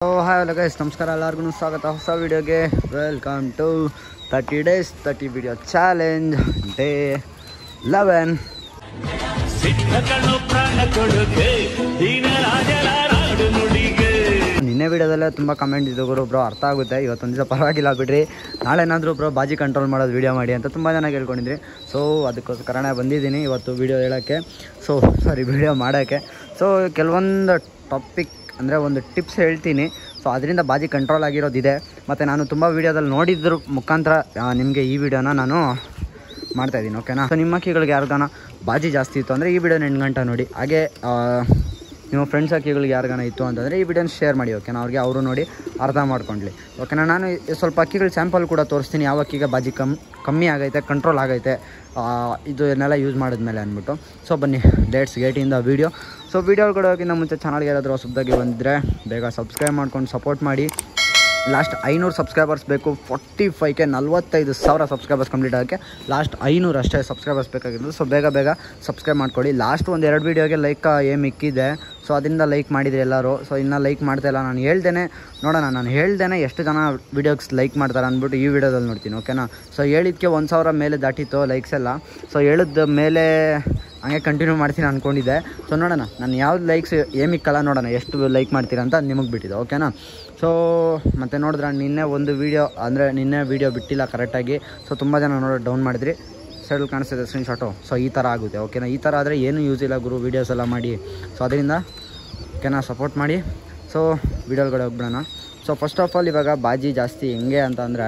Hi hello guys, ನಮಸ್ಕಾರ ಎಲ್ಲರಿಗೂ ಸ್ವಾಗತ ಹೊಸ ವಿಡಿಯೋಗೆ. Welcome to 30 days 30 video challenge day 11. ನಿನ್ನೆ ವಿಡಿಯೋದಲ್ಲೇ ತುಂಬ ಕಮೆಂಟ್ ಇದ್ದು ಬ್ರೋ ಅರ್ಥ ಆಗುತ್ತೆ, ಇವತ್ತೊಂದು ದಿವಸ ಪರವಾಗಿಲ್ಲ ಬಿಡ್ರಿ, ನಾಳೆ ಏನಾದರೂ ಬ್ರೋ ಬಾಜಿ ಕಂಟ್ರೋಲ್ ಮಾಡೋದು ವೀಡಿಯೋ ಮಾಡಿ ಅಂತ ತುಂಬ ಜನ ಕೇಳ್ಕೊಂಡಿದ್ರಿ. ಸೊ ಅದಕ್ಕೋಸ್ಕರನೇ ಬಂದಿದ್ದೀನಿ ಇವತ್ತು ವೀಡಿಯೋ ಹೇಳೋಕ್ಕೆ, ವೀಡಿಯೋ ಮಾಡೋಕ್ಕೆ. ಸೊ ಕೆಲವೊಂದು ಟಾಪಿಕ್ ಅಂದರೆ ಒಂದು ಟಿಪ್ಸ್ ಹೇಳ್ತೀನಿ. ಸೊ ಅದರಿಂದ ಬಾಜಿ ಕಂಟ್ರೋಲ್ ಆಗಿರೋದಿದೆ, ಮತ್ತು ನಾನು ತುಂಬ ವೀಡಿಯೋದಲ್ಲಿ ನೋಡಿದ್ರ ಮುಖಾಂತರ ನಿಮಗೆ ಈ ವಿಡಿಯೋನ ನಾನು ಮಾಡ್ತಾಯಿದ್ದೀನಿ, ಓಕೆನಾ. ಸೊ ನಿಮ್ಮ ಅಕ್ಕಿಗಳಿಗೆ ಯಾರಿಗಾನ ಬಾಜಿ ಜಾಸ್ತಿ ಇತ್ತು ಅಂದರೆ ಈ ವಿಡಿಯೋನ 8 ಗಂಟೆ ನೋಡಿ. ಹಾಗೆ ನಿಮ್ಮ ಫ್ರೆಂಡ್ಸ್ ಅಕ್ಕಿಗಳಿಗೆ ಯಾರಿಗಾನ ಇತ್ತು ಅಂತಂದರೆ ಈ ವಿಡಿಯೋನ ಶೇರ್ ಮಾಡಿ, ಓಕೆನಾ. ಅವ್ರಿಗೆ ಅವರು ನೋಡಿ ಅರ್ಥ ಮಾಡ್ಕೊಳ್ಳಿ, ಓಕೆನಾ. ನಾನು ಸ್ವಲ್ಪ ಅಕ್ಕಿಗಳ ಸ್ಯಾಂಪಲ್ ಕೂಡ ತೋರಿಸ್ತೀನಿ, ಯಾವ ಅಕ್ಕಿಗೆ ಬಾಜಿ ಕಮ್ಮಿ ಆಗೈತೆ, ಕಂಟ್ರೋಲ್ ಆಗೈತೆ ಇದನ್ನೆಲ್ಲ ಯೂಸ್ ಮಾಡಿದ್ಮೇಲೆ ಅಂದ್ಬಿಟ್ಟು. ಸೊ ಬನ್ನಿ let's get in the video. So video ಕೊಡೋಕ್ಕಿಂತ ಮುಂಚೆ ಚಾನಲ್ಗೆ ಯಾರಾದರೂ ಹೊಸದಾಗಿ ಬಂದಿದ್ದರೆ ಬೇಗ ಸಬ್ಸ್ಕ್ರೈಬ್ ಮಾಡ್ಕೊಂಡು ಸಪೋರ್ಟ್ ಮಾಡಿ. ಲಾಸ್ಟ್ 500 ಸಬ್ಸ್ಕ್ರೈಬರ್ಸ್ ಬೇಕು 45K 45,000 ಸಬ್ಸ್ಕ್ರೈಬರ್ಸ್ ಕಂಪ್ಲೀಟ್ ಆಗೋಕ್ಕೆ ಲಾಸ್ಟ್ 500 ಅಷ್ಟೇ ಸಬ್ಸ್ಕ್ರೈಬರ್ಸ್ ಬೇಕಾಗಿರೋದು. ಸೊ ಬೇಗ ಸಬ್ಸ್ಕ್ರೈಬ್ ಮಾಡ್ಕೊಳ್ಳಿ. ಲಾಸ್ಟ್ 1-2 ವೀಡಿಯೋಗೆ ಲೈಕ್ ಇಕ್ಕಿದೆ, ಸೊ ಅದರಿಂದ ಲೈಕ್ ಮಾಡಿದ್ರಿ ಎಲ್ಲರೂ. ಸೊ ಇನ್ನೂ ಲೈಕ್ ಮಾಡ್ತಾಯಿಲ್ಲ, ನಾನು ಹೇಳ್ದೇನೆ ಎಷ್ಟು ಜನ ವೀಡಿಯೋಸ್ ಲೈಕ್ ಮಾಡ್ತಾರೆ ಅಂದ್ಬಿಟ್ಟು ಈ ವಿಡಿಯೋದಲ್ಲಿ ನೋಡ್ತೀನಿ, ಓಕೆನಾ. ಸೊ ಹೇಳಿದ್ದಕ್ಕೆ 1,000 ಮೇಲೆ ದಾಟಿತ್ತು ಲೈಕ್ಸ್ ಎಲ್ಲ. ಸೊ ಹೇಳಿದ ಮೇಲೆ ಹಂಗೆ ಕಂಟಿನ್ಯೂ ಮಾಡ್ತೀನಿ ಅಂದ್ಕೊಂಡಿದ್ದೆ. ಸೊ ನೋಡೋಣ ನಾನು ಯಾವ್ದು ಲೈಕ್ಸ್ ಏಮಿಕ್ಕಲ್ಲ, ನೋಡೋಣ ಎಷ್ಟು ಲೈಕ್ ಮಾಡ್ತೀರಾ ಅಂತ ನಿಮಗೆ ಬಿಟ್ಟಿದೆ, ಓಕೆನಾ. ಸೊ ಮತ್ತು ನೋಡಿದ್ರೆ ನಿನ್ನೆ ವೀಡಿಯೋ ಬಿಟ್ಟಿಲ್ಲ ಕರೆಕ್ಟಾಗಿ. ಸೊ ತುಂಬ ಜನ ಡೌನ್ ಮಾಡಿದ್ರಿ, ಸೈಡಲ್ಲಿ ಕಾಣಿಸ್ತಿದೆ ಸ್ಕ್ರೀನ್ಶಾಟು. ಸೊ ಈ ಥರ ಆಗುತ್ತೆ, ಓಕೆನಾ. ಈ ಥರ ಆದರೆ ಏನೂ ಯೂಸ್ ಇಲ್ಲ ಗುರು, ವೀಡಿಯೋಸ್ ಎಲ್ಲ ಮಾಡಿ. ಸೊ ಅದರಿಂದ ಓಕೆನಾ, ಸಪೋರ್ಟ್ ಮಾಡಿ. ಸೊ ವೀಡಿಯೋಗಳು ಹೋಗ್ಬಿಡೋಣ. ಸೊ ಫಸ್ಟ್ ಆಫ್ ಆಲ್ ಇವಾಗ ಬಾಜಿ ಜಾಸ್ತಿ ಹೆಂಗೆ ಅಂತ ಅಂದರೆ,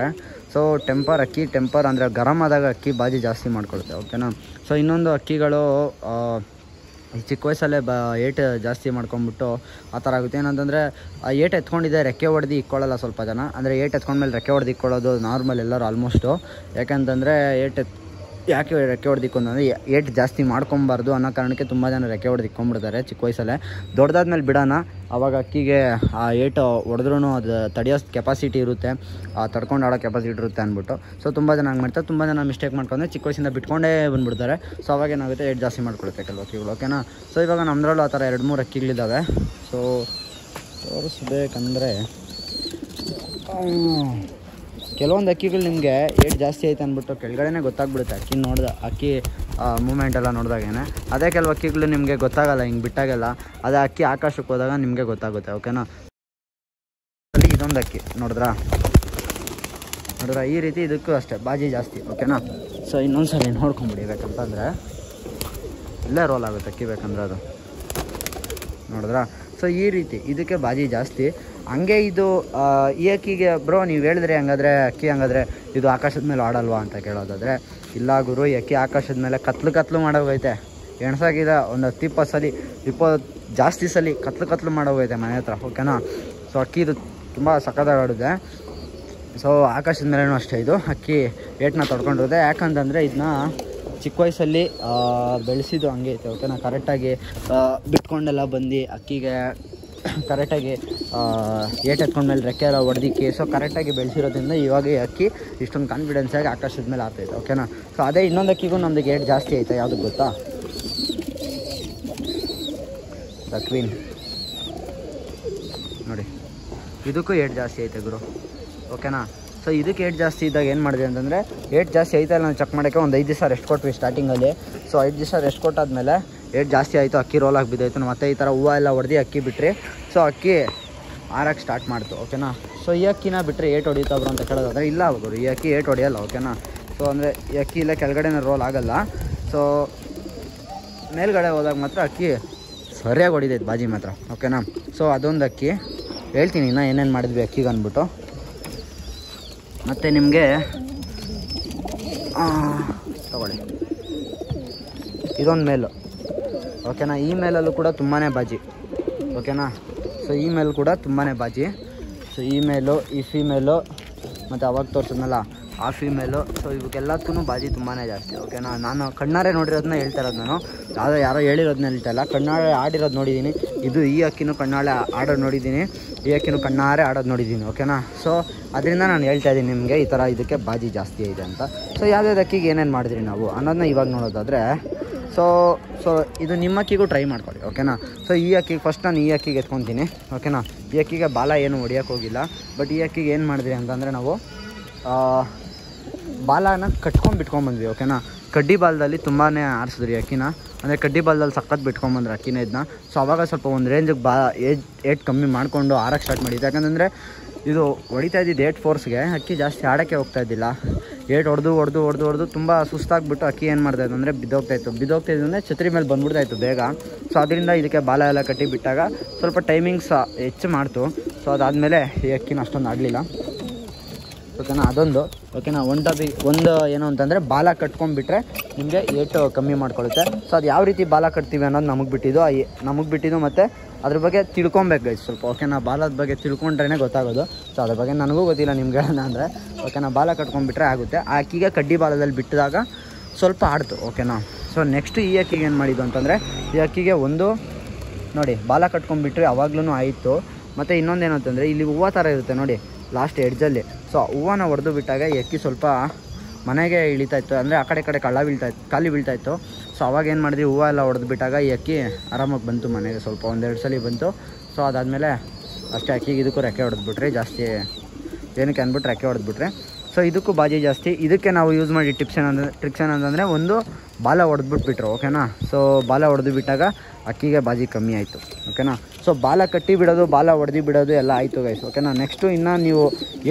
ಸೊ ಟೆಂಪರ್ ಅಂದರೆ ಗರಮ್ ಆದಾಗ ಅಕ್ಕಿ ಬಾಜಿ ಜಾಸ್ತಿ ಮಾಡ್ಕೊಳುತ್ತೆ, ಓಕೆನಾ. ಸೊ ಇನ್ನೊಂದು ಅಕ್ಕಿಗಳು ಚಿಕ್ಕ ವಯಸ್ಸಲ್ಲೇ ಏಟ್ ಜಾಸ್ತಿ ಮಾಡ್ಕೊಂಬಿಟ್ಟು ಆ ಥರ ಆಗುತ್ತೆ. ಏನಂತಂದರೆ ಏಟ್ ಎತ್ಕೊಂಡಿದೆ ರೆಕ್ಕೆ ಹೊಡೆದು ಇಕ್ಕೊಳ್ಳಲ್ಲ ಸ್ವಲ್ಪ ಜನ, ಅಂದರೆ ಏಟ್ ಎತ್ಕೊಂಡ್ಮೇಲೆ ರೆಕ್ಕೆ ಹೊಡೆದು ಇಕ್ಕೊಳ್ಳೋದು ನಾರ್ಮಲ್ ಎಲ್ಲರೂ ಆಲ್ಮೋಸ್ಟು. ಯಾಕೆಂತಂದರೆ ಯಾಕೆ ರೆಕ್ಕೆ ಹೊಡೆದಿಕ್ಕೊಂಡ್ರೆ ಏಟ್ ಜಾಸ್ತಿ ಮಾಡ್ಕೊಬಾರ್ದು ಅನ್ನೋ ಕಾರಣಕ್ಕೆ ತುಂಬ ಜನ ರೆಕ್ಕೆ ಹೊಡೆದು ಇಕ್ಕೊಂಬಿಡ್ತಾರೆ ಚಿಕ್ಕ ವಯಸ್ಸಲ್ಲೇ. ದೊಡ್ಡದಾದ್ಮೇಲೆ ಬಿಡೋಣ, ಆವಾಗ ಅಕ್ಕಿಗೆ ಆ ಏಟು ಹೊಡೆದ್ರೂ ಅದು ತಡೆಯೋ ಕೆಪಾಸಿಟಿ ಇರುತ್ತೆ, ತಡ್ಕೊಂಡು ಆಡೋ ಕೆಪಾಸಿಟಿ ಇರುತ್ತೆ ಅಂದ್ಬಿಟ್ಟು. ಸೊ ತುಂಬ ಜನ ಹಂಗೆ ಮಾಡ್ತಾರೆ, ತುಂಬ ಜನ ಮಿಸ್ಟೇಕ್ ಮಾಡ್ಕೊಂಡ್ರೆ ಚಿಕ್ಕ ವಯಸ್ಸಿಂದ ಬಿಟ್ಕೊಂಡೇ ಬಂದುಬಿಡ್ತಾರೆ. ಸೊ ಅವಾಗ ಏನಾಗುತ್ತೆ, ಏಟ್ ಜಾಸ್ತಿ ಮಾಡ್ಕೊಳುತ್ತೆ ಕೆಲವು ಅಕ್ಕಿಗಳು, ಓಕೆನಾ. ಸೊ ಇವಾಗ ನಮ್ಮದ್ರಲ್ಲೂ ಆ ಥರ 2-3 ಅಕ್ಕಿಗಳಿದ್ದಾವೆ. ಸೊ ತೋರಿಸ್ಬೇಕಂದ್ರೆ ಕೆಲವೊಂದು ಅಕ್ಕಿಗಳು ನಿಮಗೆ ಏಟ್ ಜಾಸ್ತಿ ಆಯ್ತು ಅಂದ್ಬಿಟ್ಟು ಕೆಳಗಡೆನೇ ಗೊತ್ತಾಗ್ಬಿಡುತ್ತೆ, ಅಕ್ಕಿ ಮೂಮೆಂಟ್ ಎಲ್ಲ ನೋಡಿದಾಗೇನೆ. ಅದೇ ಕೆಲವು ಅಕ್ಕಿಗಳು ನಿಮಗೆ ಗೊತ್ತಾಗಲ್ಲ, ಹಿಂಗೆ ಬಿಟ್ಟಾಗೆಲ್ಲ. ಅದೇ ಅಕ್ಕಿ ಆಕಾಶಕ್ಕೆ ಹೋದಾಗ ನಿಮಗೆ ಗೊತ್ತಾಗುತ್ತೆ, ಓಕೆನಾ. ಇದೊಂದು ಅಕ್ಕಿ ನೋಡಿದ್ರಾ, ಈ ರೀತಿ ಇದಕ್ಕೂ ಅಷ್ಟೇ ಬಾಜಿ ಜಾಸ್ತಿ, ಓಕೆನಾ. ಸೊ ಇನ್ನೊಂದು ಸಲ ನೋಡ್ಕೊಂಬಿಡಿ, ಬೇಕಂತಂದರೆ ಇಲ್ಲೇ ರೋಲ್ ಆಗುತ್ತೆ ಅಕ್ಕಿ ಬೇಕಂದ್ರೆ ಅದು ನೋಡಿದ್ರಾ. ಸೊ ಈ ರೀತಿ ಇದಕ್ಕೆ ಬಾಜಿ ಜಾಸ್ತಿ. ಹಂಗೆ ಇದು ಈ ಅಕ್ಕಿಗೆ ಬ್ರೋ ನೀವು ಹೇಳಿದ್ರಿ ಅಕ್ಕಿ ಇದು ಆಕಾಶದ ಮೇಲೆ ಆಡಲ್ವಾ ಅಂತ ಕೇಳೋದಾದರೆ, ಇಲ್ಲ ಗುರು, ಈ ಅಕ್ಕಿ ಆಕಾಶದ ಮೇಲೆ ಕತ್ಲು ಮಾಡೋಗೈತೆ. ಎಣ್ಸಾಗಿದೆ ಒಂದು 20 ಜಾಸ್ತಿ ಸಲ ಕತ್ಲು ಮಾಡೋಗೈತೆ ಮನೆ ಹತ್ರ, ಓಕೆನಾ. ಸೊ ಅಕ್ಕಿ ಇದು ತುಂಬ ಸಖತ್ತಾಗಿ ಆಡುತ್ತೆ. ಸೊ ಆಕಾಶದ ಮೇಲೇನೂ ಅಷ್ಟೇ ಇದು ಅಕ್ಕಿ ಏಟನ್ನ ತಡ್ಕೊಂಡಿರುತ್ತೆ. ಯಾಕಂತಂದರೆ ಇದನ್ನ ಚಿಕ್ಕ ವಯಸ್ಸಲ್ಲಿ ಬೆಳೆಸಿದ್ದು ಹಂಗೆ ಐತೆ, ಓಕೆನಾ. ಕರೆಕ್ಟಾಗಿ ಬಿಟ್ಕೊಂಡೆಲ್ಲ ಬಂದು ಅಕ್ಕಿಗೆ ಕರೆಕ್ಟಾಗಿ ಏಟ್ ಎತ್ಕೊಂಡ್ಮೇಲೆ ರೆಕ್ಕೆ ಎಲ್ಲ ಹೊಡೆದಿಕ್ಕಿ, ಸೊ ಕರೆಕ್ಟಾಗಿ ಬೆಳೆಸಿರೋದ್ರಿಂದ ಇವಾಗ ಈ ಅಕ್ಕಿ ಇಷ್ಟೊಂದು ಕಾನ್ಫಿಡೆನ್ಸಾಗಿ ಆಕಾಶದ ಮೇಲೆ ಆಗ್ತೈತೆ, ಓಕೆನಾ. ಸೊ ಅದೇ ಇನ್ನೊಂದು ಅಕ್ಕಿಗೂ ನಮ್ದು ಏಟ್ ಜಾಸ್ತಿ ಐತೆ, ಯಾವುದು ಗೊತ್ತಾ, ದ ಕ್ವೀನ್ ನೋಡಿ. ಇದಕ್ಕೂ ಏಟ್ ಜಾಸ್ತಿ ಐತೆ ಗುರು, ಓಕೆನಾ. ಸೊ ಇದಕ್ಕೆ ಏಟ್ ಜಾಸ್ತಿ ಇದ್ದಾಗ ಏನು ಮಾಡಿದೆ ಅಂತಂದರೆ, ಏಟ್ ಜಾಸ್ತಿ ಐತೆ ನಾನು ಚೆಕ್ ಮಾಡೋಕ್ಕೆ ಒಂದು 5 ದಿವಸ ರೆಸ್ಟ್ ಕೊಟ್ವಿ ಸ್ಟಾರ್ಟಿಂಗಲ್ಲಿ. ಸೊ 5 ದಿವಸ ರೆಸ್ಟ್ ಕೊಟ್ಟಾದ್ಮೇಲೆ ಏಟ್ ಜಾಸ್ತಿ ಆಯಿತು, ಅಕ್ಕಿ ರೋಲಾಗಿ ಬಿದ್ದೋಯ್ತು. ಮತ್ತು ಈ ಥರ ಹೂವು ಎಲ್ಲ ಹೊಡೆದು ಅಕ್ಕಿ ಬಿಟ್ಟರೆ ಸೊ ಅಕ್ಕಿ ಆರಕ್ಕೆ ಸ್ಟಾರ್ಟ್ ಮಾಡ್ತು, ಓಕೆನಾ. ಸೊ ಈ ಅಕ್ಕಿನ ಬಿಟ್ಟರೆ ಏಟ್ ಹೊಡಿತಾವ್ರು ಅಂತ ಕೇಳೋದಾದ್ರೆ ಇಲ್ಲ ಅವರು, ಈ ಅಕ್ಕಿ ಏಟ್ ಹೊಡೆಯಲ್ಲ, ಓಕೆನಾ. ಸೊ ಅಂದರೆ ಈ ಅಕ್ಕಿ ಇಲ್ಲ ಕೆಳಗಡೆನೇ ರೋಲ್ ಆಗಲ್ಲ. ಸೊ ಮೇಲ್ಗಡೆ ಹೋದಾಗ ಮಾತ್ರ ಅಕ್ಕಿ ಸರಿಯಾಗಿ ಹೊಡಿದೈತೆ ಬಾಜಿ ಮಾತ್ರ, ಓಕೆನಾ. ಸೊ ಅದೊಂದು ಅಕ್ಕಿ ಹೇಳ್ತೀನಿ ಇನ್ನೂ ಏನೇನು ಮಾಡಿದ್ವಿ ಅಕ್ಕಿಗೆ ಅಂದ್ಬಿಟ್ಟು. ಮತ್ತು ನಿಮಗೆ ತಗೊಳ್ಳಿ ಇದೊಂದು ಮೇಲು, ಓಕೆನಾ. ಈ ಮೇಲಲ್ಲೂ ಕೂಡ ತುಂಬಾ ಬಾಜಿ, ಓಕೆನಾ. ಸೊ ಈ ಮೇಲೂ ಕೂಡ ತುಂಬಾ ಬಾಜಿ. ಸೊ ಈ ಮೇಲು, ಈ ಫೀಮೇಲು, ಮತ್ತು ಅವಾಗ ತೋರಿಸಿದ್ನಲ್ಲ ಆ ಫೀಮೇಲು. ಸೊ ಇವಕ್ಕೆಲ್ಲದಕ್ಕೂ ಬಾಜಿ ತುಂಬಾ ಜಾಸ್ತಿ, ಓಕೆನಾ. ನಾನು ಕಣ್ಣಾರೆ ನೋಡಿರೋದನ್ನ ಹೇಳ್ತಾ ಇರೋದು, ನಾನು ಯಾರೋ ಹೇಳಿರೋದನ್ನ ಹೇಳ್ತಾಯಿಲ್ಲ, ಕಣ್ಣಾರೆ ಆಡಿರೋದು ನೋಡಿದ್ದೀನಿ. ಈ ಅಕ್ಕಿನೂ ಕಣ್ಣಾರೆ ಆಡೋದು ನೋಡಿದ್ದೀನಿ, ಈ ಅಕ್ಕಿನೂ ಕಣ್ಣಾರೆ ಆಡೋದು ನೋಡಿದ್ದೀನಿ, ಓಕೆನಾ. ಸೊ ಅದರಿಂದ ನಾನು ಹೇಳ್ತಾ ಇದ್ದೀನಿ ನಿಮಗೆ ಈ ಥರ ಇದಕ್ಕೆ ಬಾಜಿ ಜಾಸ್ತಿ ಇದೆ ಅಂತ. ಸೊ ಯಾವ್ಯಾವ್ದು ಅಕ್ಕಿಗೆ ಏನೇನು ಮಾಡಿದ್ರಿ ನಾವು ಅನ್ನೋದನ್ನ ಇವಾಗ ನೋಡೋದಾದರೆ, ಸೊ ಸೊ ಇದು ನಿಮ್ಮ ಅಕ್ಕಿಗೂ ಟ್ರೈ ಮಾಡ್ಕೊಳ್ಳಿ, ಓಕೆನಾ. ಸೊ ಈ ಅಕ್ಕಿಗೆ ಫಸ್ಟ್ ನಾನು ಈ ಅಕ್ಕಿಗೆ ಎತ್ಕೊತೀನಿ, ಓಕೆನಾ. ಈ ಅಕ್ಕಿಗೆ ಬಾಲ ಏನು ಹೊಡಿಯೋಕ್ಕೆ ಹೋಗಿಲ್ಲ. ಬಟ್ ಈ ಅಕ್ಕಿಗೆ ಏನು ಮಾಡಿದ್ರಿ ಅಂತಂದರೆ ನಾವು ಬಾಲನ ಬಿಟ್ಕೊಂಡ್ಬಂದ್ವಿ, ಓಕೆನಾ. ಕಡ್ಡಿ ಬಾಲದಲ್ಲಿ ತುಂಬಾ ಆರಿಸಿದ್ರಿ ಅಕ್ಕಿನ, ಅಂದರೆ ಕಡ್ಡಿ ಬಾಲದಲ್ಲಿ ಸಖತ್ ಬಿಟ್ಕೊಂಬಂದ್ರೆ ಅಕ್ಕಿನ ಇದನ್ನ. ಸೊ ಆವಾಗ ಸ್ವಲ್ಪ ಒಂದು ರೇಂಜಿಗೆ ಏಟ್ ಕಮ್ಮಿ ಮಾಡಿಕೊಂಡು ಆರಕ್ಕೆ ಸ್ಟಾರ್ಟ್ ಮಾಡಿದ್ದು. ಯಾಕಂತಂದರೆ ಇದು ಹೊಡಿತಾ ಇದ್ದಿದ್ದು 8 ಫೋರ್ಸ್ಗೆ, ಅಕ್ಕಿ ಜಾಸ್ತಿ ಆಡೋಕ್ಕೆ ಹೋಗ್ತಾ ಇದ್ದಿಲ್ಲ. 8 ಹೊಡೆದು ತುಂಬ ಸುಸ್ತಾಗ್ಬಿಟ್ಟು ಅಕ್ಕಿ ಏನು ಮಾಡ್ತಾಯಿತ್ತು ಅಂದರೆ ಬಿದ್ದೋಗ್ತಾಯಿದ್ದು ಅಂದರೆ ಛತ್ರಿ ಮೇಲೆ ಬಂದ್ಬಿಡ್ತಾಯಿತ್ತು ಬೇಗ. ಸೊ ಅದರಿಂದ ಇದಕ್ಕೆ ಬಾಲ ಎಲ್ಲ ಕಟ್ಟಿ ಬಿಟ್ಟಾಗ ಸ್ವಲ್ಪ ಟೈಮಿಂಗ್ಸ್ ಹೆಚ್ಚು ಮಾಡ್ತು. ಸೊ ಅದಾದಮೇಲೆ ಈ ಅಕ್ಕಿನ ಅಷ್ಟೊಂದು ಆಗಲಿಲ್ಲ, ಓಕೆನಾ. ಅದೊಂದು, ಓಕೆನಾ. ಒಂದು ಏನು ಅಂತಂದರೆ ಬಾಲ ಕಟ್ಕೊಂಡ್ಬಿಟ್ರೆ ನಿಮಗೆ ಏಟು ಕಮ್ಮಿ ಮಾಡ್ಕೊಳ್ಳುತ್ತೆ. ಸೊ ಅದು ಯಾವ ರೀತಿ ಬಾಲ ಕಟ್ತೀವಿ ಅನ್ನೋದು ನಮಗೆ ಬಿಟ್ಟಿದ್ದು ಮತ್ತು ಅದ್ರ ಬಗ್ಗೆ ತಿಳ್ಕೊಬೇಕು ಗೈಸ್ ಸ್ವಲ್ಪ, ಓಕೆನಾ. ಬಾಲದ ಬಗ್ಗೆ ತಿಳ್ಕೊಂಡ್ರೇ ಗೊತ್ತಾಗೋದು. ಸೊ ಅದ್ರ ಬಗ್ಗೆ ನನಗೂ ಗೊತ್ತಿಲ್ಲ ನಿಮ್ಗೆ ಹೇಳೋಣ ಅಂದರೆ, ಓಕೆನಾ. ಬಾಲ ಕಟ್ಕೊಂಡ್ಬಿಟ್ರೆ ಆಗುತ್ತೆ. ಆ ಅಕ್ಕಿಗೆ ಕಡ್ಡಿ ಬಾಲದಲ್ಲಿ ಬಿಟ್ಟಿದಾಗ ಸ್ವಲ್ಪ ಆಡ್ತು, ಓಕೆನಾ. ಸೊ ನೆಕ್ಸ್ಟ್ ಈ ಅಕ್ಕಿಗೆ ಏನು ಮಾಡಿದ್ದು ಅಂತಂದರೆ, ಈ ಅಕ್ಕಿಗೆ ಒಂದು ನೋಡಿ ಬಾಲ ಕಟ್ಕೊಂಡ್ಬಿಟ್ರೆ ಅವಾಗ್ಲೂ ಆಯಿತು. ಮತ್ತು ಇನ್ನೊಂದೇನು ಅಂತಂದರೆ ಇಲ್ಲಿ ಹೂವು ಥರ ಇರುತ್ತೆ ನೋಡಿ ಲಾಸ್ಟ್ ಎಡ್ಜಲ್ಲಿ. ಸೊ ಹೂವನ್ನ ಹೊಡೆದು ಬಿಟ್ಟಾಗ ಈ ಅಕ್ಕಿ ಸ್ವಲ್ಪ ಮನೆಗೆ ಇಳಿತಾಯಿತ್ತು, ಅಂದರೆ ಆ ಕಡೆ ಖಾಲಿ ಬೀಳ್ತಾಯಿತ್ತು. ಸೊ ಅವಾಗ ಏನು ಮಾಡಿದ್ವಿ, ಹೂವು ಎಲ್ಲ ಹೊಡೆದು ಬಿಟ್ಟಾಗ ಈ ಅಕ್ಕಿ ಆರಾಮಾಗಿ ಬಂತು ಮನೆಗೆ, ಸ್ವಲ್ಪ 1-2 ಸಲ ಬಂತು. ಸೊ ಅದಾದಮೇಲೆ ಅಷ್ಟೇ, ಅಕ್ಕಿಗೆ ಇದಕ್ಕೂ ರೆಕ್ಕೆ ಹೊಡೆದ್ಬಿಟ್ರೆ ಜಾಸ್ತಿ ಏನಕ್ಕೆ ಅಂದ್ಬಿಟ್ಟು ರೆಕ್ಕೆ ಹೊಡೆದ್ಬಿಟ್ರೆ. ಸೊ ಇದಕ್ಕೂ ಬಾಜಿ ಜಾಸ್ತಿ. ಇದಕ್ಕೆ ನಾವು ಯೂಸ್ ಮಾಡಿ ಟ್ರಿಕ್ಸ್ ಏನಂತಂದರೆ ಒಂದು ಬಾಲ ಹೊಡೆದ್ಬಿಟ್ಬಿಟ್ರು, ಓಕೆನಾ. ಸೊ ಬಾಲ ಹೊಡೆದು ಬಿಟ್ಟಾಗ ಅಕ್ಕಿಗೆ ಬಾಜಿ ಕಮ್ಮಿ ಆಯಿತು, ಓಕೆನಾ. ಸೊ ಬಾಲ ಕಟ್ಟಿ ಬಿಡೋದು, ಬಾಲ ಹೊಡೆದು ಬಿಡೋದು ಎಲ್ಲ ಆಯಿತು ಗೈಸ್, ಓಕೆನಾ. ನೆಕ್ಸ್ಟು ಇನ್ನು ನೀವು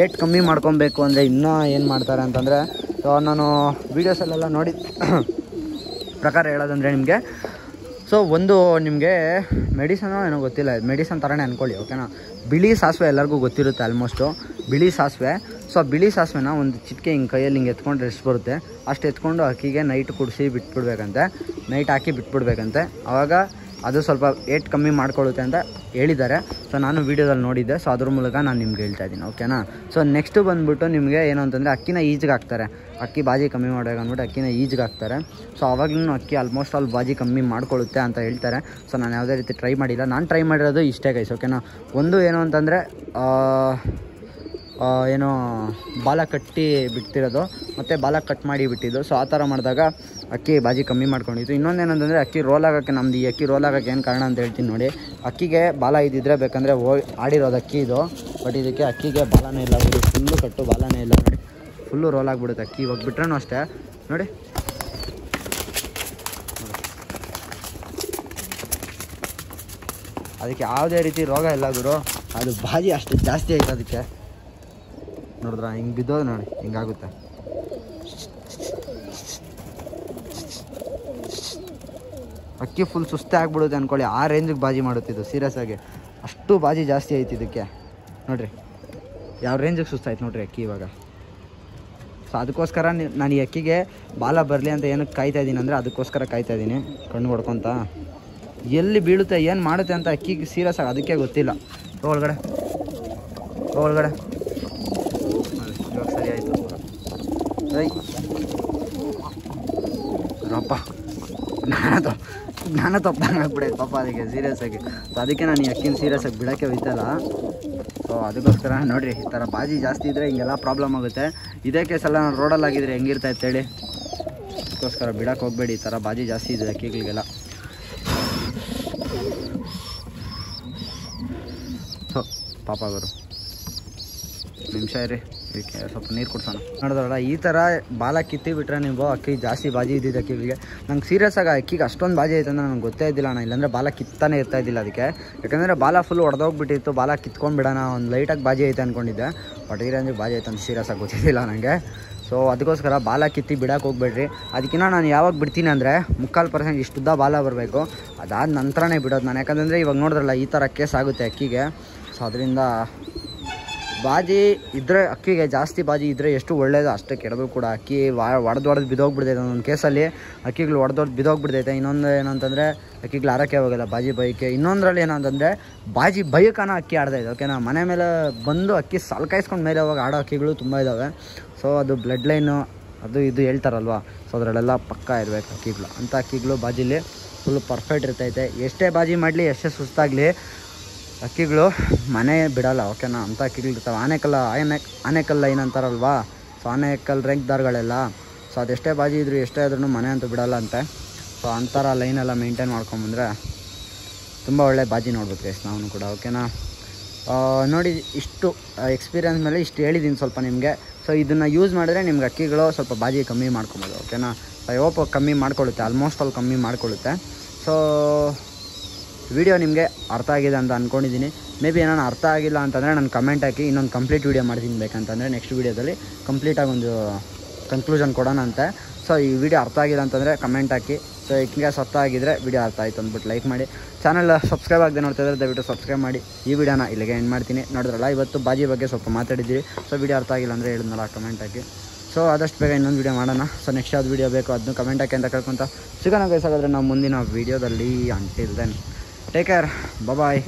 ಏಟ್ ಕಮ್ಮಿ ಮಾಡ್ಕೊಬೇಕು ಅಂದರೆ ಇನ್ನೂ ಏನು ಮಾಡ್ತಾರೆ ಅಂತಂದರೆ, ಸೊ ನಾನು ವೀಡಿಯೋಸಲ್ಲೆಲ್ಲ ನೋಡಿ ಪ್ರಕಾರ ಹೇಳೋದಂದರೆ ನಿಮಗೆ, ಸೊ ಒಂದು ನಿಮಗೆ ಮೆಡಿಸನೋ ಏನೋ ಗೊತ್ತಿಲ್ಲ, ಮೆಡಿಸನ್ ಥರನೇ ಅಂದ್ಕೊಳ್ಳಿ, ಓಕೆನಾ. ಬಿಳಿ ಸಾಸಿವೆ ಎಲ್ಲರಿಗೂ ಗೊತ್ತಿರುತ್ತೆ ಆಲ್ಮೋಸ್ಟು, ಬಿಳಿ ಸಾಸಿವೆ. ಸೊ ಬಿಳಿ ಸಾಸಿವೆನ ಒಂದು ಚಿಟಿಕೆ ಹಿಂಗೆ ಕೈಯಲ್ಲಿ ಹಿಂಗೆ ಎತ್ಕೊಂಡ್ರೆ ಎಷ್ಟು ಬರುತ್ತೆ ಅಷ್ಟು ಎತ್ಕೊಂಡು ಅಕ್ಕಿಗೆ ನೈಟ್ ಕುಡಿಸಿ ಬಿಟ್ಬಿಡ್ಬೇಕಂತೆ, ನೈಟ್ ಹಾಕಿ ಬಿಟ್ಬಿಡ್ಬೇಕಂತೆ. ಆವಾಗ ಅದು ಸ್ವಲ್ಪ ಏಟ್ ಕಮ್ಮಿ ಮಾಡ್ಕೊಳ್ಳುತ್ತೆ ಅಂತ ಹೇಳಿದ್ದಾರೆ. ಸೊ ನಾನು ವೀಡಿಯೋದಲ್ಲಿ ನೋಡಿದ್ದೆ. ಸೊ ಅದ್ರ ಮೂಲಕ ನಾನು ನಿಮ್ಗೆ ಹೇಳ್ತಾ ಇದ್ದೀನಿ, ಓಕೆನಾ. ಸೊ ನೆಕ್ಸ್ಟು ಬಂದುಬಿಟ್ಟು ನಿಮಗೆ ಏನು ಅಂತಂದರೆ ಅಕ್ಕಿನ ಈಜಿಗೆ ಹಾಕ್ತಾರೆ, ಅಕ್ಕಿ ಬಾಜಿ ಕಮ್ಮಿ ಮಾಡಬೇಕು ಅಂದ್ಬಿಟ್ಟು ಅಕ್ಕಿನ ಈಜಿಗೆ ಹಾಕ್ತಾರೆ. ಸೊ ಆವಾಗಲೂ ಅಕ್ಕಿ ಆಲ್ಮೋಸ್ಟ್ ಆಲ್ ಬಾಜಿ ಕಮ್ಮಿ ಮಾಡ್ಕೊಳ್ಳುತ್ತೆ ಅಂತ ಹೇಳ್ತಾರೆ. ಸೊ ನಾನು ಯಾವುದೇ ರೀತಿ ಟ್ರೈ ಮಾಡಿಲ್ಲ, ನಾನು ಟ್ರೈ ಮಾಡಿರೋದು ಇಷ್ಟೇ ಗೈಸ್, ಓಕೆನಾ. ಒಂದು ಏನು ಅಂತಂದರೆ ಏನೋ ಬಾಲ ಕಟ್ಟಿ ಬಿಡ್ತಿರೋದು ಮತ್ತು ಬಾಲ ಕಟ್ ಮಾಡಿ ಬಿಟ್ಟಿದ್ದು. ಸೊ ಆ ಥರ ಮಾಡಿದಾಗ ಅಕ್ಕಿ ಬಾಜಿ ಕಮ್ಮಿ ಮಾಡ್ಕೊಂಡಿತ್ತು. ಇನ್ನೊಂದೇನಂತಂದರೆ ಅಕ್ಕಿ ರೋಲ್ ಆಗೋಕ್ಕೆ, ನಮ್ದು ಈ ಅಕ್ಕಿ ರೋಲ್ ಆಗೋಕ್ಕೆ ಏನು ಕಾರಣ ಅಂತ ಹೇಳ್ತೀನಿ ನೋಡಿ. ಅಕ್ಕಿಗೆ ಬಾಲ ಇದ್ದಿದ್ರೆ ಬೇಕಂದರೆ ಆಡಿರೋದು ಅಕ್ಕಿ ಇದು, ಬಟ್ ಇದಕ್ಕೆ ಅಕ್ಕಿಗೆ ಬಾಲನೇ ಇಲ್ಲ, ಫುಲ್ಲು ಕಟ್ಟು ಬಾಲನೇ ಇಲ್ಲ ನೋಡಿ, ಫುಲ್ಲು ರೋಲ್ ಆಗಿಬಿಡುತ್ತೆ ಅಕ್ಕಿ. ಇವಾಗ ಬಿಟ್ರೂ ಅಷ್ಟೇ ನೋಡಿ, ಅದಕ್ಕೆ ಯಾವುದೇ ರೀತಿ ರೋಗ ಇಲ್ಲ ಗುರು, ಅದು ಬಾಜಿ ಅಷ್ಟು ಜಾಸ್ತಿ ಆಯ್ತು ಅದಕ್ಕೆ. ನೋಡಿದ್ರ ಹಿಂಗೆ ಬಿದ್ದೋದು ನೋಡಿ, ಹಿಂಗಾಗುತ್ತೆ. ಅಕ್ಕಿ ಫುಲ್ ಸುಸ್ತೆ ಆಗ್ಬಿಡುತ್ತೆ ಅಂದ್ಕೊಳ್ಳಿ, ಆ ರೇಂಜಿಗೆ ಬಾಜಿ ಮಾಡುತ್ತಿದ್ದು ಸೀರಿಯಸ್ ಆಗಿ, ಅಷ್ಟು ಬಾಜಿ ಜಾಸ್ತಿ ಆಯ್ತು ಇದಕ್ಕೆ. ನೋಡಿರಿ ಯಾವ ರೇಂಜಿಗೆ ಸುಸ್ತಾಯ್ತು ನೋಡಿರಿ ಅಕ್ಕಿ ಇವಾಗ. ಸೊ ಅದಕ್ಕೋಸ್ಕರ ನಾನು ಈ ಅಕ್ಕಿಗೆ ಬಾಲ ಬರಲಿ ಅಂತ ಏನಕ್ಕೆ ಕಾಯ್ತಾ ಇದ್ದೀನಿ ಅಂದರೆ ಅದಕ್ಕೋಸ್ಕರ ಕಾಯ್ತಾ ಇದ್ದೀನಿ, ಕಣ್ಣು ಹೊಡ್ಕೊತ ಎಲ್ಲಿ ಬೀಳುತ್ತೆ ಏನು ಮಾಡುತ್ತೆ ಅಂತ ಅಕ್ಕಿಗೆ ಸೀರಿಯಸ್ ಆಗಿ ಅದಕ್ಕೆ ಗೊತ್ತಿಲ್ಲ. ಒಳಗಡೆ ಇವಾಗ ಸರಿ ಆಯಿತು. ರಪ್ಪ ಜ್ಞಾನ ತಪ್ಪಂಗೆ ಆಗ್ಬಿಡೈತೆ ಪಾಪ ಅದಕ್ಕೆ ಸೀರಿಯಸ್ ಆಗಿ. ಸೊ ಅದಕ್ಕೆ ನಾನು ಈ ಅಕ್ಕಿನ ಸೀರಿಯಸ್ ಆಗಿ ಬಿಡೋಕ್ಕೆ ಹೋಯ್ತಲ್ಲ. ಸೊ ಅದಕ್ಕೋಸ್ಕರ ನೋಡಿರಿ, ಈ ಥರ ಬಾಜಿ ಜಾಸ್ತಿ ಇದ್ದರೆ ಹಿಂಗೆಲ್ಲ ಪ್ರಾಬ್ಲಮ್ ಆಗುತ್ತೆ. ಇದೇ ಕೇಸೆಲ್ಲ ನಾನು ರೋಡಲ್ಲಾಗಿದ್ರೆ ಹೆಂಗಿರ್ತಾಯಿತ್ತು ಹೇಳಿ. ಅದಕ್ಕೋಸ್ಕರ ಬಿಡೋಕ್ಕೆ ಹೋಗಬೇಡಿ, ಈ ಥರ ಬಾಜಿ ಜಾಸ್ತಿ ಇದೆ ಅಕ್ಕಿಗಳಿಗೆಲ್ಲ. ಸೊ ಪಾಪ ಅವರು ನಿಮಿಷ ಇರಿ, ಇದಕ್ಕೆ ಸ್ವಲ್ಪ ನೀರು ಕುಡ್ಸೋಣ. ನೋಡಿದ್ರಲ್ಲ ಈ ಥರ ಬಾಲ ಕಿತ್ತಿ ಬಿಟ್ರೆ ನೀವು ಅಕ್ಕಿ ಜಾಸ್ತಿ ಬಾಜಿ ಇದ್ದಿದ್ದು ಅಕ್ಕಿಗಳಿಗೆ. ನಂಗೆ ಸೀರಿಯಸ್ ಆಗಿ ಅಕ್ಕಿಗೆ ಅಷ್ಟೊಂದು ಬಾಜಿ ಆಯ್ತು ಅಂದರೆ ನಂಗೆ ಗೊತ್ತೇ ಇದ್ದಿಲ್ಲ ಅಣ್ಣ, ಇಲ್ಲಾಂದರೆ ಬಾಲ ಕಿತ್ತಾನೆ ಇರ್ತಾ ಇದ್ದಿಲ್ಲ ಅದಕ್ಕೆ. ಯಾಕಂದರೆ ಬಾಲ ಫುಲ್ ಹೊಡೆದೋಗ್ಬಿಟ್ಟಿತ್ತು, ಬಾಲ ಕಿತ್ಕೊಂಡ್ಬಿಡೋಣ ಒಂದು ಲೈಟಾಗಿ ಬಾಜಿ ಐತೆ ಅಂದ್ಕೊಂಡಿದ್ದೆ. ಬಟ್ ಈ ರೇಂಜಿಗೆ ಬಾಜಿ ಆಯ್ತು ಅಂತ ಸೀರಿಯಸ್ ಆಗಿ ಗೊತ್ತಿದ್ದಿಲ್ಲ ನನಗೆ. ಸೊ ಅದಕ್ಕೋಸ್ಕರ ಬಾಲ ಕಿತ್ತಿ ಬಿಡೋಕೆ ಹೋಗ್ಬೇಡ್ರಿ. ಅದಕ್ಕಿಂತ ನಾನು ಯಾವಾಗ ಬಿಡ್ತೀನಿ ಅಂದರೆ 3/4% ಇಷ್ಟುದ್ದ ಬಾಲ ಬರಬೇಕು, ಅದಾದ ನಂತರನೇ ಬಿಡೋದು ನಾನು. ಯಾಕಂದರೆ ಇವಾಗ ನೋಡಿದ್ರಲ್ಲ ಈ ಥರ ಕೇಸ್ ಆಗುತ್ತೆ ಅಕ್ಕಿಗೆ. ಸೊ ಅದರಿಂದ ಬಾಜಿ ಇದ್ದರೆ ಅಕ್ಕಿಗೆ ಜಾಸ್ತಿ ಬಾಜಿ ಇದ್ದರೆ ಎಷ್ಟು ಒಳ್ಳೇದು ಅಷ್ಟೇ ಕೆಡದು ಕೂಡ. ಅಕ್ಕಿ ಹೊಡೆದು ಬಿದ್ದೋಗ್ಬಿಡ್ತೈತೆ ಒಂದೊಂದು ಕೇಸಲ್ಲಿ, ಅಕ್ಕಿಗಳು ಹೊಡೆದು ಬಿದ್ದೋಗ್ಬಿಡ್ತೈತೆ. ಇನ್ನೊಂದು ಏನಂತಂದರೆ ಅಕ್ಕಿಗಳು ಆರೋಕ್ಕೆ ಹೋಗಲ್ಲ ಬಾಜಿ ಬೈಕೆ. ಇನ್ನೊಂದರಲ್ಲಿ ಏನಂತಂದರೆ ಬಾಜಿ ಬೈಕನ ಅಕ್ಕಿ ಆಡ್ತಾಯಿದೆ, ಓಕೆನಾ. ಮನೆ ಮೇಲೆ ಬಂದು ಅಕ್ಕಿ ಸಾಲ್ಕಾಯಿಸ್ಕೊಂಡು ಮೇಲೆ ಹೋಗಿ ಆಡೋ ಅಕ್ಕಿಗಳು ತುಂಬ ಇದ್ದಾವೆ. ಸೊ ಅದು ಬ್ಲಡ್ ಲೈನು ಅದು ಇದು ಹೇಳ್ತಾರಲ್ವ, ಸೊ ಅದರಲ್ಲೆಲ್ಲ ಪಕ್ಕ ಇರಬೇಕು ಅಕ್ಕಿಗಳು. ಅಂಥ ಅಕ್ಕಿಗಳು ಬಾಜಿಲಿ ಫುಲ್ ಪರ್ಫೆಕ್ಟ್ ಇರ್ತೈತೆ. ಎಷ್ಟೇ ಬಾಜಿ ಮಾಡಲಿ, ಎಷ್ಟೇ ಸುಸ್ತಾಗಲಿ, ಅಕ್ಕಿಗಳು ಮನೆ ಬಿಡೋಲ್ಲ, ಓಕೆನಾ. ಅಂಥ ಅಕ್ಕಿಗಳು ಇರ್ತಾವೆ. ಆನೆಕಲ್ ಲೈನ್ ಅಂತಾರಲ್ವಾ, ಸೊ ಆನೆಕಲ್ ರೇಂಕ್ ದಾರ್ಗಳೆಲ್ಲ. ಸೊ ಅದೆಷ್ಟೇ ಬಾಜಿ ಇದ್ರು ಎಷ್ಟೇ ಆದ್ರೂ ಮನೆ ಅಂತೂ ಬಿಡೋಲ್ಲ ಅಂತೆ. ಸೊ ಅಂಥರ ಲೈನೆಲ್ಲ ಮೇಂಟೈನ್ ಮಾಡ್ಕೊಂಬಂದರೆ ತುಂಬ ಒಳ್ಳೆ ಬಾಜಿ ನೋಡ್ಬೇಕು ಗೈಸ್ ನಾವು ಕೂಡ. ಓಕೆನಾ, ನೋಡಿ ಇಷ್ಟು ಎಕ್ಸ್ಪೀರಿಯನ್ಸ್ ಮೇಲೆ ಇಷ್ಟು ಹೇಳಿದ್ದೀನಿ ಸ್ವಲ್ಪ ನಿಮಗೆ. ಸೊ ಇದನ್ನು ಯೂಸ್ ಮಾಡಿದ್ರೆ ನಿಮ್ಗೆ ಅಕ್ಕಿಗಳು ಸ್ವಲ್ಪ ಬಾಜಿ ಕಮ್ಮಿ ಮಾಡ್ಕೊಬೋದು. ಓಕೆನಾ, ಐ ಹೋಪ್ ಕಮ್ಮಿ ಮಾಡ್ಕೊಳ್ಳುತ್ತೆ, ಆಲ್ಮೋಸ್ಟ್ ಅಲ್ಲಿ ಕಮ್ಮಿ ಮಾಡ್ಕೊಳ್ಳುತ್ತೆ. ಸೊ ವಿಡಿಯೋ ನಿಮಗೆ ಅರ್ಥ ಆಗಿದೆ ಅಂತ ಅಂದ್ಕೊಂಡಿದ್ದೀನಿ. ಮೇ ಬಿ ಏನಾರು ಅರ್ಥ ಆಗಿಲ್ಲ ಅಂತಂದರೆ ನಾನು ಕಮೆಂಟ್ ಹಾಕಿ ಇನ್ನೊಂದು ಕಂಪ್ಲೀಟ್ ವೀಡಿಯೋ ಮಾಡ್ತೀನಿ ಬೇಕಂತಂದರೆ ನೆಕ್ಸ್ಟ್ ವೀಡಿಯೋದಲ್ಲಿ ಕಂಪ್ಲೀಟಾಗಿ ಒಂದು ಕನ್ಕ್ಲೂಷನ್ ಕೊಡೋಣ ಅಂತೆ. ಸೊ ಈ ವಿಡಿಯೋ ಅರ್ಥ ಆಗಿಲ್ಲ ಅಂತಂದರೆ ಕಮೆಂಟ್ ಹಾಕಿ. ಸೊ ಇನ್ಕೇಸ್ ಅರ್ಥ ಆಗಿದ್ದರೆ ವಿಡಿಯೋ ಅರ್ಥ ಆಯಿತು ಅಂದ್ಬಿಟ್ಟು ಲೈಕ್ ಮಾಡಿ. ಚಾನಲ್ ಸಬ್ಸ್ಕ್ರೈಬ್ ಆಗದೆ ನೋಡ್ತಾ ಇದ್ದರೆ ದಯವಿಟ್ಟು ಸಬ್ಸ್ಕ್ರೈಬ್ ಮಾಡಿ. ಈ ವಿಡಿಯೋನ ಇಲ್ಲಿಗೆ ಎಂಡ್ ಮಾಡ್ತೀನಿ. ನೋಡಿದ್ರಲ್ಲ, ಇವತ್ತು ಬಾಜಿ ಬಗ್ಗೆ ಸ್ವಲ್ಪ ಮಾತಾಡಿದ್ದೀರಿ. ಸೊ ವಿಡಿಯೋ ಅರ್ಥ ಆಗಿಲ್ಲ ಅಂದರೆ ಹೇಳಿದ್ನಲ್ಲ, ಕಮೆಂಟ್ ಹಾಕಿ. ಸೊ ಆದಷ್ಟು ಬೇಗ ಇನ್ನೊಂದು ವೀಡಿಯೋ ಮಾಡೋಣ. ಸೊ ನೆಕ್ಸ್ಟ್ ಯಾವ್ದು ವೀಡಿಯೋ ಬೇಕು ಅದನ್ನು ಕಮೆಂಟ್ ಹಾಕಿ ಅಂತ ಕೇಳ್ಕೊತ ಸಿಗೋಣ ಗೈಸ್. ಹಾಗಾದರೆ ನಾವು ಮುಂದಿನ ವೀಡಿಯೋದಲ್ಲಿ. ಅಂಟಿಲ್ ದೆನ್ ಟೇಕ್ ಕೇರ್, ಬಾಯ್.